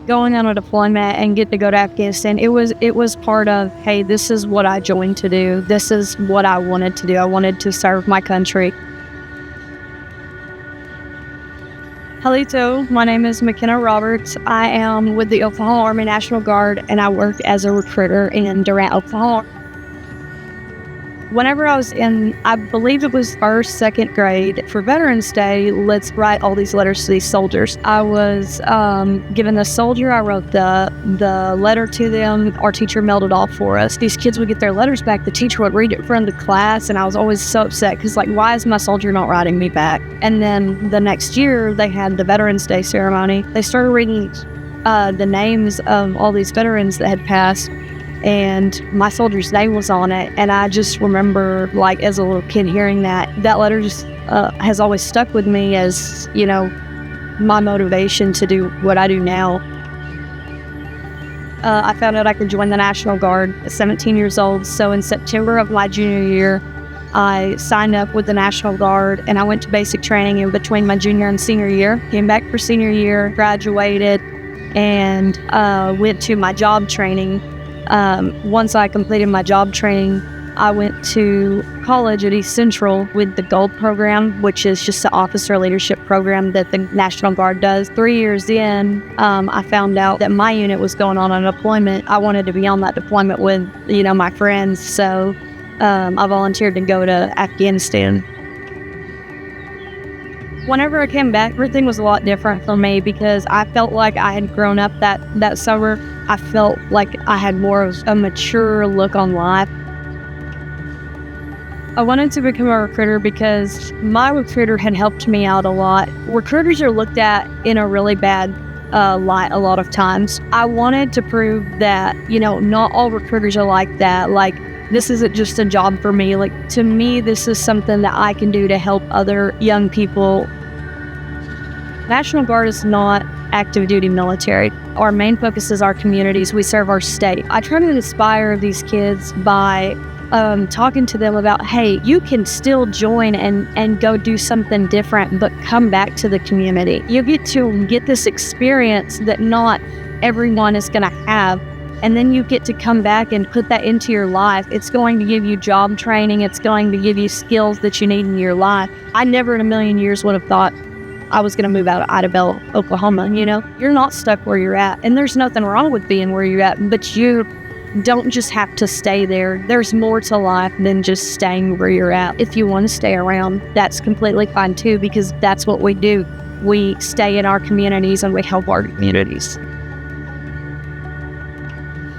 going on a deployment and get to go to Afghanistan, it was part of, hey, this is what I joined to do. This is what I wanted to do. I wanted to serve my country. Hello, my name is McKenna Roberts. I am with the Oklahoma Army National Guard, and I work as a recruiter in Durant, Oklahoma. Whenever I was in, I believe it was first, second grade, for Veterans Day, let's write all these letters to these soldiers. I was given the soldier, I wrote the letter to them. Our teacher mailed it off for us. These kids would get their letters back. The teacher would read it in front of the class, and I was always so upset because, like, why is my soldier not writing me back? And then the next year, they had the Veterans Day ceremony. They started reading the names of all these veterans that had passed, and my soldier's name was on it. And I just remember, like, as a little kid hearing that letter just has always stuck with me as, you know, my motivation to do what I do now. I found out I could join the National Guard at 17 years old. So in September of my junior year, I signed up with the National Guard, and I went to basic training in between my junior and senior year. Came back for senior year, graduated, and went to my job training. Once I completed my job training, I went to college at East Central with the Gold program, which is just an officer leadership program that the National Guard does. 3 years in, I found out that my unit was going on a deployment. I wanted to be on that deployment with, you know, my friends, so I volunteered to go to Afghanistan. Whenever I came back, everything was a lot different for me because I felt like I had grown up that summer. I felt like I had more of a mature look on life. I wanted to become a recruiter because my recruiter had helped me out a lot. Recruiters are looked at in a really bad light a lot of times. I wanted to prove that, you know, not all recruiters are like that. Like, this isn't just a job for me. Like, to me, this is something that I can do to help other young people. National Guard is not active duty military. Our main focus is our communities. We serve our state. I try to inspire these kids by talking to them about, hey, you can still join and go do something different, but come back to the community. You get to get this experience that not everyone is going to have. And then you get to come back and put that into your life. It's going to give you job training. It's going to give you skills that you need in your life. I never in a million years would have thought I was going to move out of Idabel, Oklahoma. You know, you're not stuck where you're at. And there's nothing wrong with being where you're at, but you don't just have to stay there. There's more to life than just staying where you're at. If you want to stay around, that's completely fine too, because that's what we do. We stay in our communities and we help our communities.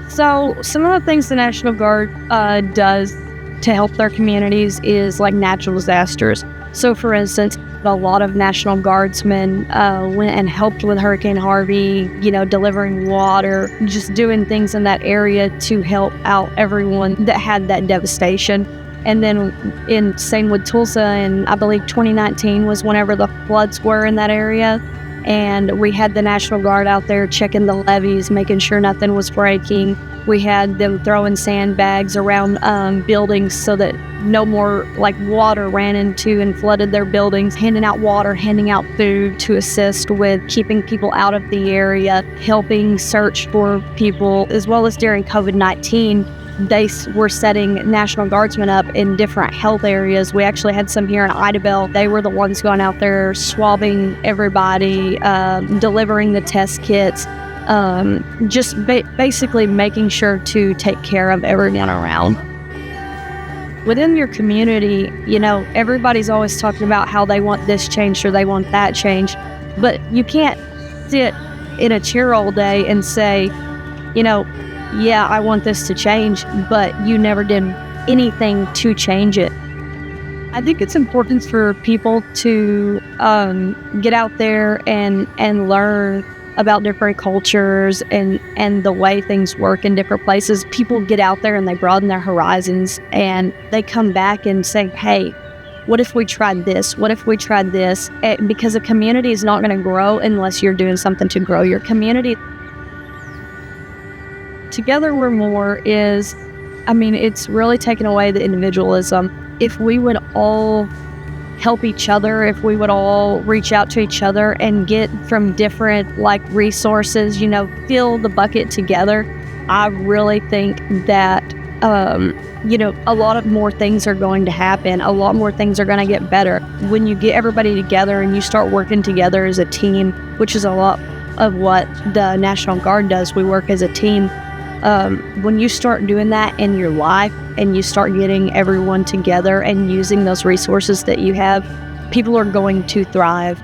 So some of the things the National Guard does to help their communities is like natural disasters. So for instance, a lot of National Guardsmen went and helped with Hurricane Harvey, you know, delivering water, just doing things in that area to help out everyone that had that devastation. And then same with Tulsa, and I believe 2019 was whenever the floods were in that area. And we had the National Guard out there checking the levees, making sure nothing was breaking. We had them throwing sandbags around buildings so that no more like water ran into and flooded their buildings, handing out water, handing out food to assist with keeping people out of the area, helping search for people, as well as during COVID-19. They were setting National Guardsmen up in different health areas. We actually had some here in Idabel. They were the ones going out there swabbing everybody, delivering the test kits, just basically making sure to take care of everyone around. Within your community, you know, everybody's always talking about how they want this changed or they want that changed, but you can't sit in a chair all day and say, you know, yeah, I want this to change, but you never did anything to change it. I think it's important for people to get out there and learn about different cultures and the way things work in different places. People get out there and they broaden their horizons and they come back and say, hey, what if we tried this? What if we tried this? Because a community is not going to grow unless you're doing something to grow your community. Together We're More is, I mean, it's really taken away the individualism. If we would all help each other, if we would all reach out to each other and get from different like resources, fill the bucket together, I really think that, a lot of more things are going to happen. A lot more things are going to get better when you get everybody together and you start working together as a team, which is a lot of what the National Guard does. We work as a team. When you start doing that in your life and you start getting everyone together and using those resources that you have, people are going to thrive.